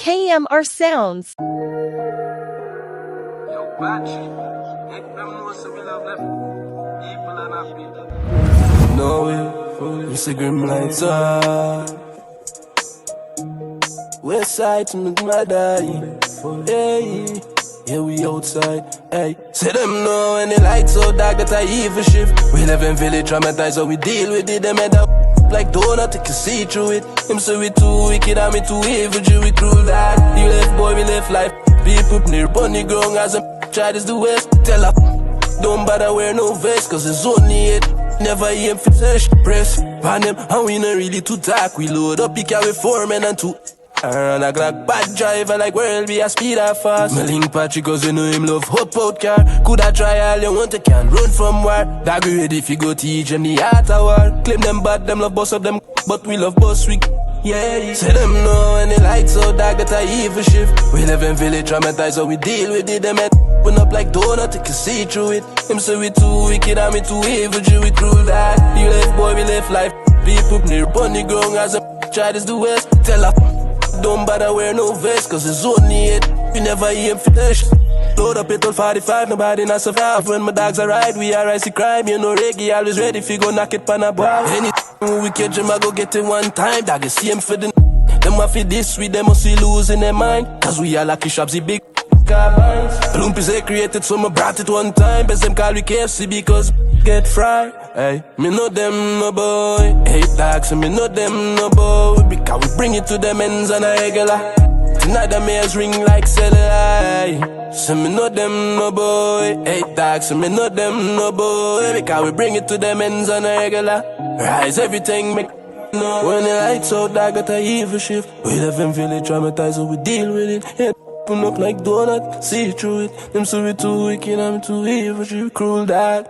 KMRSounds. Yo, watch. Make them know so we love them. People are not people. No, Instagram lights on. West side to make my die. Hey, yeah, we outside. Hey, say them know when the lights so dark that I evil shift. We live in village traumatized, so we deal with it. Them head up like donut, you can see through it. Him say we too wicked and me too evil, Jew, we cruel that. You left boy, we left life. People near bunny ground as a try this the west. Tell her, don't bother wear no vest, cause it's only it. Never aim for search, press pan them, and we not really too talk. We load up, pick out with 4 men and 2. And I got bad driver like world be a speed or fast. Me link Patrick cause you know him love hop out car. Coulda try all you want, you can run from war. That ready if you go teach them the art of war. Claim them bad, them love boss up them, but we love boss weak. Yeah, say them know when the lights so dark that I evil shift. We live in village traumatized, so we deal with it. Them head open up like donut, you can see through it. Him say we too wicked and me too evil, Jew, we cruel that. You left boy, we left life. People near bunny ground as a try this the west. Tell her, don't bother wear no vest, cause it's only it. We never aim for this. Load up it till 45, nobody not survive. When my dogs are ride, we are icy crime. You know reggae, always ready if you go knock it pan a boy. Anything we catch them, I go get it one time. Dog is same for the them want for this, we them must see losing their mind. Cause we are lucky shops, the big carbines. Lumpies they created, so I brought it one time. Best them call we KFC because get fried. Hey, me know them no boy. Hey dogs, me know them no boy. Because we bring it to them ends on a regular. Tonight the mares ring like cellular. So me know them no boy. Hey dogs, me know them no boy. Because we bring it to them ends on a regular. Rise everything make no. When the lights out, I got a evil shift. We live in village traumatized, so we deal with it. Yeah, open up like donut, see through it. Them so we too wicked, I'm too evil, she cruel that.